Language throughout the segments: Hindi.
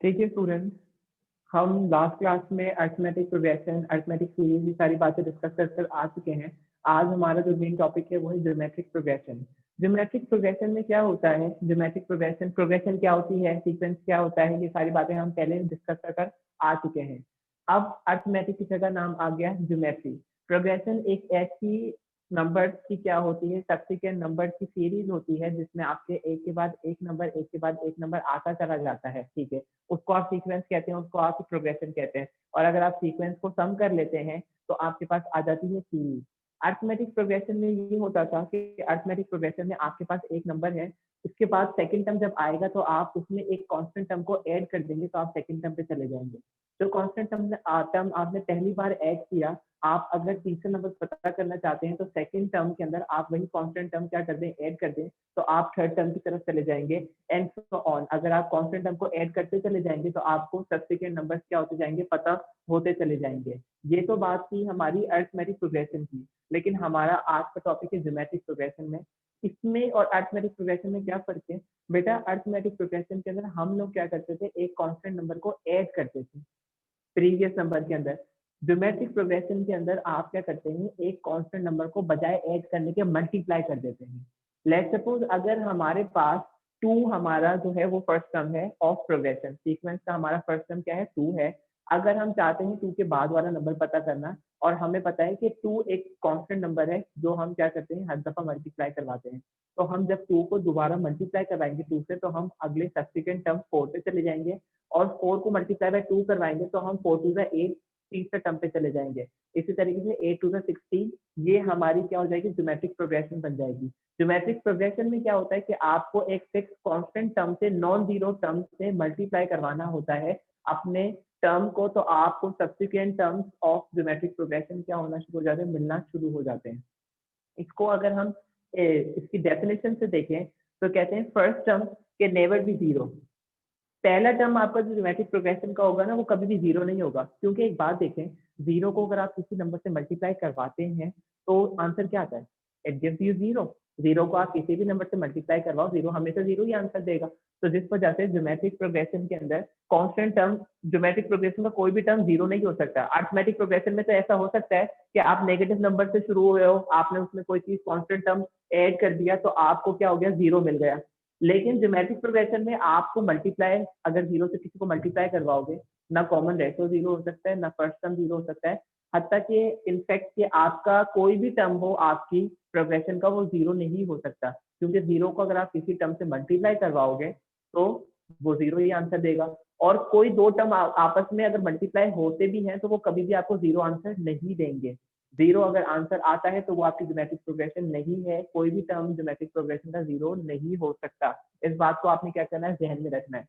ठीक है स्टूडेंट, हम लास्ट क्लास में अरिथमेटिक प्रोग्रेशन, अरिथमेटिक सीरीज ये सारी बातें डिस्कस कर कर आ चुके हैं। आज हमारा जो मेन टॉपिक है वो है ज्योमेट्रिक प्रोग्रेशन। ज्योमेट्रिक प्रोग्रेशन में क्या होता है, ज्योमेट्रिक प्रोग्रेशन प्रोग्रेशन क्या होती है, सीक्वेंस क्या होता है, ये सारी बातें हम पहले डिस्कस कर कर आ चुके हैं। अब अरिथमेटिक की जगह नाम आ गया ज्योमेट्री। प्रोग्रेशन एक ऐसी नंबर्स की क्या होती है, सब्सिक्वेंट नंबर की सीरीज होती है जिसमें आपके एक के बाद एक नंबर एक के बाद एक नंबर आता चला जाता है। ठीक है, उसको आप सीक्वेंस कहते हैं, उसको आप प्रोग्रेशन कहते हैं। और अगर आप सीक्वेंस को सम कर लेते हैं तो आपके पास आ जाती है सीरीज। अरिथमेटिक प्रोग्रेशन में ये होता था कि अरिथमेटिक प्रोग्रेशन में आपके पास एक नंबर है, उसके बाद सेकंड टर्म जब आएगा तो आप उसमें एक कांस्टेंट टर्म को ऐड कर देंगे तो आप सेकंड टर्म पे चले जाएंगे। जो कांस्टेंट टर्म आपने पहली बार ऐड किया, आप अगर तीसरे नंबर पता करना चाहते हैं तो सेकंड टर्म के अंदर आप वही कांस्टेंट टर्म क्या कर दें, ऐड कर दें, तो आप थर्ड टर्म की तरफ चले जाएंगे एंड सो ऑन। अगर आप कांस्टेंट टर्म को ऐड करते चले जाएंगे तो आपको सब्सिक्वेंट नंबर्स क्या होते जाएंगे, पता होते चले जाएंगे। ये तो बात थी हमारी अरिथमेटिक प्रोग्रेशन की, लेकिन हमारा आज का टॉपिक है ज्योमेट्रिक प्रोग्रेशन में। इसमें और अरिथमेटिक प्रोग्रेशन में क्या फर्क है बेटा? अरिथमेटिक प्रोग्रेशन के अंदर हम लोग क्या करते थे, एक कांस्टेंट नंबर को ऐड करते थे प्रीवियस नंबर के अंदर। ज्योमेट्रिक प्रोग्रेशन के अंदर आप क्या करते हैं, एक कांस्टेंट नंबर को बजाय ऐड करने के मल्टीप्लाई कर देते हैं। लेट्स सपोज अगर हमारे पास 2 हमारा जो है वो फर्स्ट टर्म है ऑफ प्रोग्रेशन, सीक्वेंस का हमारा फर्स्ट टर्म क्या है, 2 है। अगर हम चाहते हैं 2 के बाद वाला नंबर पता करना और हमें पता है कि 2 एक कांस्टेंट नंबर है जो हम क्या करते हैं, हर दफा मल्टीप्लाई करवाते हैं, तो हम जब 2 को दोबारा मल्टीप्लाई करवाएंगे 2 से तो हम अगले सब्सिक्वेंट टर्म 4 पे चले जाएंगे और 4 को मल्टीप्लाई बाय 2 करवाएंगे तो हम 4 टू 8 तीसरे टर्म पे चले जाएंगे। इसी तरीके से 8 टू 16 ये हमारी क्या हो जाएगी, ज्योमेट्रिक प्रोग्रेशन बन जाएगी। ज्योमेट्रिक प्रोग्रेशन में क्या होता है कि आपको एक फिक्स कांस्टेंट टर्म से नॉन जीरो टर्म से मल्टीप्लाई करवाना होता है अपने टर्म को, तो आपको subsequent terms of geometric progression क्या होना शुरू हो जाते हैं, मिलना शुरू हो जाते हैं। इसको अगर हम इसकी डेफिनेशन से देखें तो कहते हैं फर्स्ट टर्म के नेवर बी जीरो। पहला टर्म आपका जो ज्योमेट्रिक प्रोग्रेशन का होगा ना वो कभी भी जीरो नहीं होगा, क्योंकि एक बात देखें, जीरो को अगर आप किसी नंबर से मल्टीप्लाई करवाते हैं तो आंसर क्या आता है, it gives you zero. Zero को आप किसी भी नंबर से मल्टीप्लाई करवाओ, जीरो हमेशा जीरो ही आंसर देगा। तो जिस वजह से ज्योमेट्रिक प्रोग्रेशन के अंदर कांस्टेंट टर्म, ज्योमेट्रिक प्रोग्रेशन का कोई भी टर्म जीरो नहीं हो सकता। अरिथमेटिक प्रोग्रेशन में तो ऐसा हो सकता है कि आप नेगेटिव नंबर से शुरू हुए हो, आपने उसमें कोई चीज कांस्टेंट टर्म ऐड कर दिया तो आपको क्या हो गया, जीरो मिल गया। लेकिन ज्योमेट्रिक प्रोग्रेशन में आपको मल्टीप्लाई, अगर जीरो से किसी को मल्टीप्लाई करवाओगे, ना कॉमन रेशो जीरो हो सकता है, ना फर्स्ट टर्म जीरो हो सकता है, हत्ता कि इनफैक्ट कि आपका कोई भी टर्म हो आपकी प्रोग्रेशन का वो जीरो नहीं हो सकता, क्योंकि जीरो को अगर आप किसी टर्म से मल्टीप्लाई करवाओगे तो वो जीरो ही आंसर देगा। और कोई दो टर्म आपस में अगर मल्टीप्लाई होते भी हैं तो वो कभी भी आपको जीरो आंसर नहीं देंगे। जीरो अगर आंसर आता है तो वो आपकी ज्योमेट्रिक प्रोग्रेशन नहीं है, कोई भी टर्म ज्योमेट्रिक प्रोग्रेशन का जीरो नहीं हो सकता। इस बात को आपने क्या करना है, जहन में रखना है।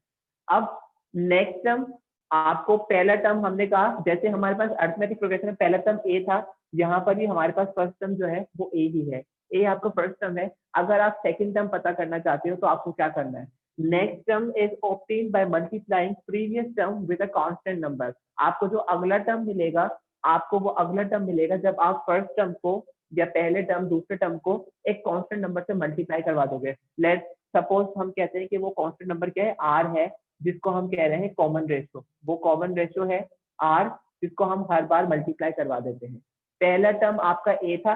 अब नेक्स्ट टर्म, आपको पहला टर्म हमने कहा, जैसे हमारे पास अरिथमेटिक प्रोग्रेशन में पहला टर्म ए था, यहाँ पर भी हमारे पास फर्स्ट टर्म जो है वो ए ही है। ए आपका फर्स्ट टर्म है। अगर आप सेकंड टर्म पता करना चाहते हो तो आपको क्या करना है, next term is obtained by multiplying previous term with a constant number. आपको जो अगला टर्म मिलेगा, आपको वो अगला टर्म मिलेगा जब आप फर्स्ट टर्म को या पहले टर्म दूसरे टर्म को एक कांस्टेंट नंबर से मल्टीप्लाई करवा दोगे। लेट्स सपोज हम कहते हैं कि वो कांस्टेंट नंबर क्या है, आर है, जिसको हम कह रहे हैं कॉमन रेशो। वो कॉमन रेशो है आर, जिसको हम हर बार मल्टीप्लाई करवा देते हैं। पहला टर्म आपका ए था,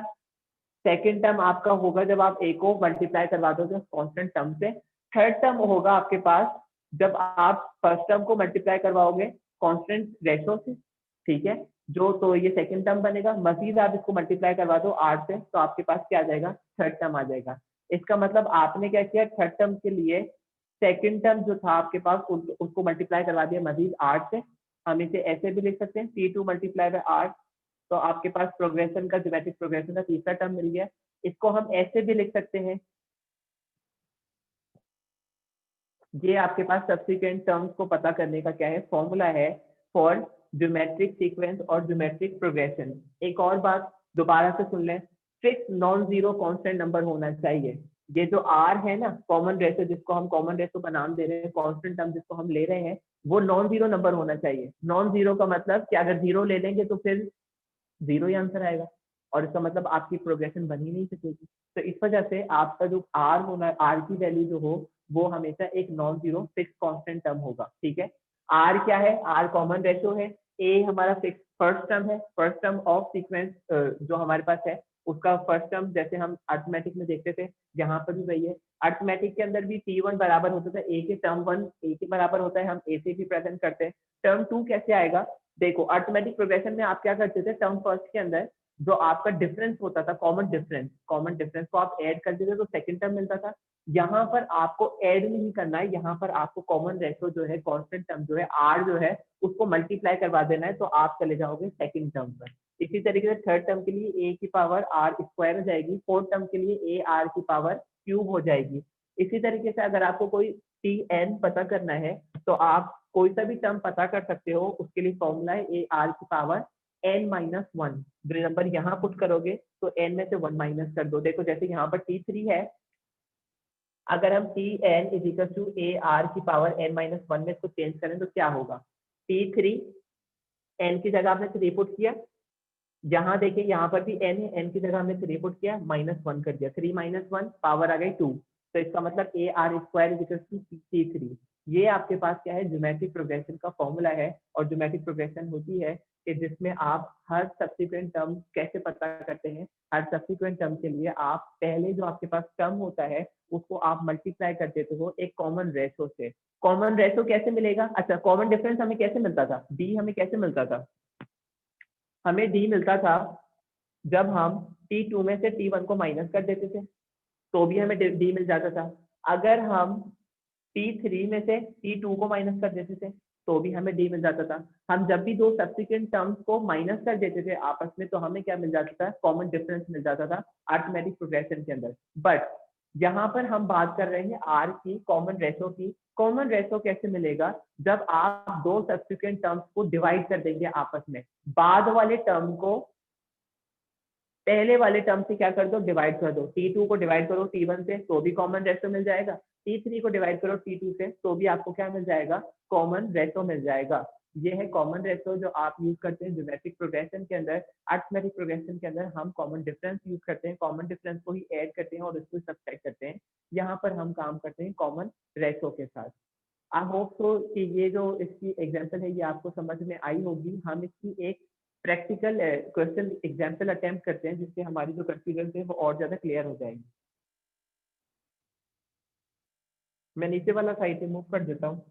सेकेंड टर्म आपका होगा जब आप ए को मल्टीप्लाई करवा दोगे कांस्टेंट टर्म से। थर्ड टर्म होगा आपके पास जब आप फर्स्ट टर्म को मल्टीप्लाई करवाओगे कांस्टेंट रेशो से, ठीक है, जो तो ये सेकंड टर्म बनेगा। मजीद आप इसको मल्टीप्लाई करवा दो आर से तो आपके पास क्या आ जाएगा, थर्ड टर्म आ जाएगा। इसका मतलब आपने क्या किया, थर्ड टर्म के लिए सेकंड टर्म जो था आपके पास उसको मल्टीप्लाई करवा दिया मजीद आर से। हम इसे ऐसे भी लिख सकते हैं T2 मल्टीप्लाई बाय आर, तो आपके पास प्रोग्रेशन का, ज्योमेट्रिक प्रोग्रेशन का तीसरा टर्म मिल गया। इसको हम ऐसे भी लिख सकते हैं, ये आपके पास सब्सिक्वेंट टर्म्स को पता करने का क्या है, फॉर्मूला है फॉर ज्योमेट्रिक सीक्वेंस और ज्योमेट्रिक प्रोग्रेशन। एक और बात दोबारा से सुन लें, fix non zero constant number होना चाहिए। ये जो आर है ना, कॉमन रेशो, जिसको हम कॉमन रेशो का नाम दे रहे हैं, कांस्टेंट टर्म जिसको हम ले रहे हैं, वो नॉन जीरो नंबर होना चाहिए। नॉन जीरो का मतलब कि अगर जीरो ले लेंगे तो फिर जीरो ही आंसर आएगा और इसका मतलब आपकी प्रोग्रेशन बन ही नहीं सकेगी। तो इस वजह से आपका जो आर होना, आर की वैल्यू जो हो वो हमेशा एक non zero fix constant term होगा, ठीक है। आर क्या है, आर कॉमन रेशो है, ए हमारा फिक्स फर्स्ट टर्म है, फर्स्ट टर्म ऑफ सीक्वेंस जो हमारे पास है उसका फर्स्ट टर्म, जैसे हम अर्थमेटिक में देखते थे यहाँ पर भी वही है। अर्थमेटिक के अंदर भी T1 बराबर होता था ए के, टर्म 1 ए के बराबर होता है, हम ए से भी प्रेजेंट करते हैं। टर्म 2 कैसे आएगा, देखो अर्थमेटिक प्रोग्रेशन में आप क्या करते थे, टर्म फर्स्ट के अंदर जो आपका डिफरेंस होता था, कॉमन डिफरेंस को आप ऐड कर देते तो सेकंड टर्म मिलता था। यहाँ पर आपको ऐड नहीं करना है, यहाँ पर आपको कॉमन रेशो जो है, कांस्टेंट टर्म जो है आर जो है उसको मल्टीप्लाई करवा देना है, तो आप चले जाओगे सेकंड टर्म पर। इसी तरीके से थर्ड टर्म के लिए ए की पावर आर स्क्वायर हो जाएगी, फोर्थ टर्म के लिए ए आर की पावर क्यूब हो जाएगी। इसी तरीके से अगर आपको कोई टी एन पता करना है तो आप कोई सा भी टर्म पता कर सकते हो, उसके लिए फॉर्मूला है ए आर की पावर n-1। जो नंबर यहाँ पुट करोगे तो n में से 1 माइनस कर दो। देखो जैसे यहाँ पर T3 है, अगर हम T N is equal to A R की पावर n-1 में इसको चेंज करें तो क्या होगा, T3 n की जगह आपने 3 पुट किया, यहाँ देखिए यहाँ पर भी n है, n की जगह हमने 3 पुट किया, -1 कर दिया, 3 - 1 पावर आ गई 2, तो इसका मतलब A R square is equal to T3। ये आपके पास क्या है, ज्योमेट्रिक प्रोग्रेशन का फॉर्मूला है। और ज्योमेट्रिक प्रोग्रेशन होती है कि जिसमें आप हर सब्सिक्वेंट टर्म कैसे पता करते हैं, हर सब्सिक्वेंट टर्म के लिए आप पहले जो आपके पास टर्म होता है उसको आप मल्टीप्लाई कर देते हो एक कॉमन रेशो से। कॉमन रेशो कैसे मिलेगा, अच्छा कॉमन डिफरेंस हमें कैसे मिलता था, डी हमें कैसे मिलता था, हमें डी मिलता था जब हम T2 में से T1 को माइनस कर देते थे तो भी हमें डी मिल जाता था। अगर हम T3 में से T2 को माइनस कर देते थे तो भी हमें डी मिल जाता था। हम जब भी दो सब्सिक्वेंट टर्म्स को माइनस कर देते थे आपस में तो हमें क्या मिल जाता था, कॉमन डिफरेंस मिल जाता था अर्थमेटिक प्रोग्रेशन के अंदर। बट यहाँ पर हम बात कर रहे हैं आर की, कॉमन रेशो की। कॉमन रेशो कैसे मिलेगा, जब आप दो सब्सिक्वेंट टर्म्स को डिवाइड कर देंगे आपस में, बाद वाले टर्म को पहले वाले टर्म से क्या कर दो, डिवाइड कर दो। T2 को डिवाइड करो T1 से तो भी कॉमन रेशो मिल जाएगा, T3 को डिवाइड करो T2 से तो भी आपको क्या मिल जाएगा, कॉमन रेशो मिल जाएगा। ये है कॉमन रेशो जो आप यूज करते हैं ज्योमेट्रिक प्रोग्रेशन के अंदर। अर्थमेटिक प्रोग्रेशन के अंदर हम कॉमन डिफरेंस यूज करते हैं, कॉमन डिफरेंस को ही ऐड करते हैं और उसको सब्ट्रैक्ट करते हैं। यहाँ पर हम काम करते हैं कॉमन रेशो के साथ। आई होप सो कि ये जो इसकी एग्जाम्पल है ये आपको समझ में आई होगी। हम इसकी एक प्रैक्टिकल क्वेश्चन एग्जाम्पल अटेम्प्ट करते हैं जिससे हमारी जो कंफ्यूजन है वो और ज़्यादा क्लियर हो जाएगी। मैं नीचे वाला साइड रिमूव कर देता हूँ।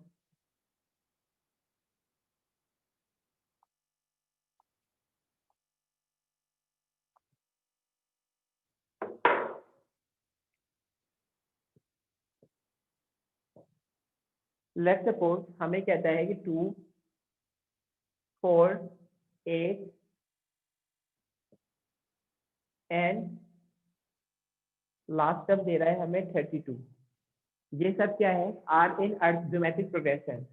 लेट्स सपोज हमें कहता है कि 2, 4, 8 एंड लास्ट टर्म दे रहा है हमें 32। ये सब क्या है, आर इन ज्योमेट्रिक प्रोग्रेशन।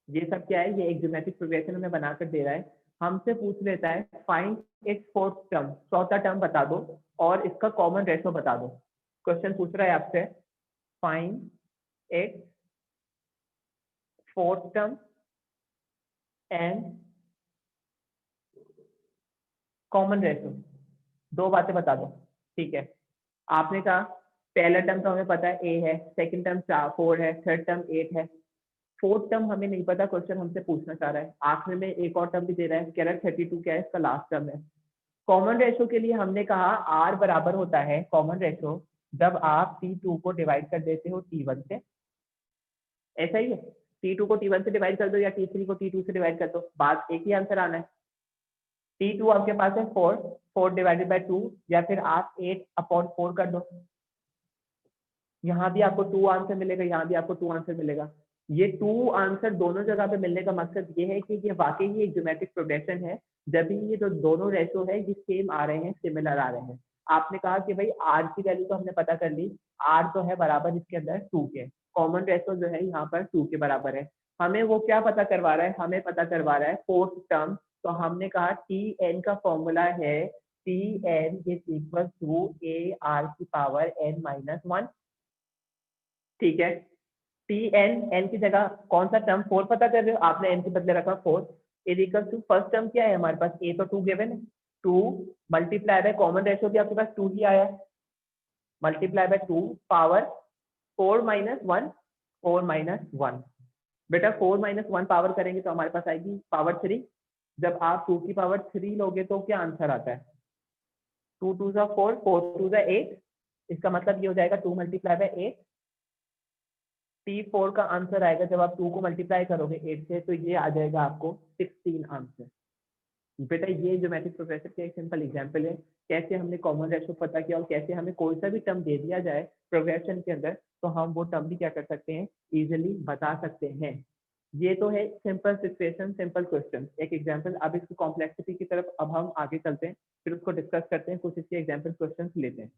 ये सब क्या है, ये एक ज्योमेट्रिक प्रोग्रेशन हमें बनाकर दे रहा है। हमसे पूछ लेता है फाइंड इट्स फोर्थ टर्म, चौथा टर्म बता दो और इसका कॉमन रेशो बता दो। क्वेश्चन पूछ रहा है आपसे find its fourth term and common ratio, दो बातें बता दो। ठीक है, आपने कहा पहला टर्म तो हमें पता है ए है, सेकंड टर्म 4 है, थर्ड टर्म 8 है, फोर्थ टर्म हमें नहीं पता। क्वेश्चन हमसे पूछना चाह रहा है, आखिर में एक और टर्म भी दे रहा है, कह रहा है 32 क्या है, इसका लास्ट टर्म है। कॉमन रेशो के लिए हमने कहा आर बराबर होता है कॉमन रेशो जब आप T2 को डिवाइड कर देते हो T1 से। ऐसा ही है, T2 को T1 से डिवाइड कर दो या T3 को T2 से डिवाइड कर दो, बात एक ही आंसर आना है। T2 आपके पास है 4, 4 डिवाइडेड बाई 2 या फिर आप 8/4 कर दो। यहाँ भी आपको 2 आंसर मिलेगा, यहाँ भी आपको 2 आंसर मिलेगा। ये 2 आंसर दोनों जगह पे मिलने का मकसद ये है कि ये वाकई ही एक ज्योमेट्रिक प्रोग्रेशन है, जब भी ये जो दोनों रेशो है ये सेम आ रहे हैं, सिमिलर आ रहे हैं। आपने कहा कि भाई आर की वैल्यू तो हमने पता कर ली, आर तो है बराबर इसके अंदर 2 के, कॉमन रेशो जो है यहाँ पर 2 के बराबर है। हमें वो क्या पता करवा रहा है, हमें पता करवा रहा है फोर्थ टर्म। तो हमने कहा टी एन का फॉर्मूला है T N is equal to A R की पावर n-1। ठीक है, टी एन, एन की जगह कौन सा टर्म 4 पता कर रहे हो, आपने एन के बदले रखा 4 is equal to first term क्या है हमारे पास, ए तो 2 गिवन है, 2 मल्टीप्लाई बाय कॉमन रेशो भी आपके पास 2 ही आया है, मल्टीप्लाई बाय 2 पावर 4 - 1 4 माइनस 1। बेटा 4 माइनस 1 पावर करेंगे तो हमारे पास आएगी पावर 3। जब आप 2 की पावर 3 लोगे तो क्या आंसर आता है? 2 2 जा 4, 4 2 जा 8। इसका मतलब ये हो जाएगा 2 मल्टीप्लाई बाय 8। T4 का आंसर आएगा जब आप 2 को मल्टीप्लाई करोगे 8 से, तो ये आ जाएगा आपको 16 आंसर। बेटा ये ज्योमेट्रिक प्रोग्रेशन का एक सिंपल एग्जांपल है, कैसे हमने कॉमन रेशियो पता किया और कैसे हमें कोई सा भी टर्म दे दिया जाए प्रोग्रेशन के अंदर, तो हम वो टर्म भी क्या कर सकते हैं, इजीली बता सकते हैं। ये तो है सिंपल सिचुएशन, सिंपल क्वेश्चन, एक एग्जांपल। अब इसकी कॉम्प्लेक्सिटी की तरफ अब हम आगे चलते हैं, फिर उसको डिस्कस करते हैं, कुछ इसके एग्जांपल क्वेश्चन लेते हैं।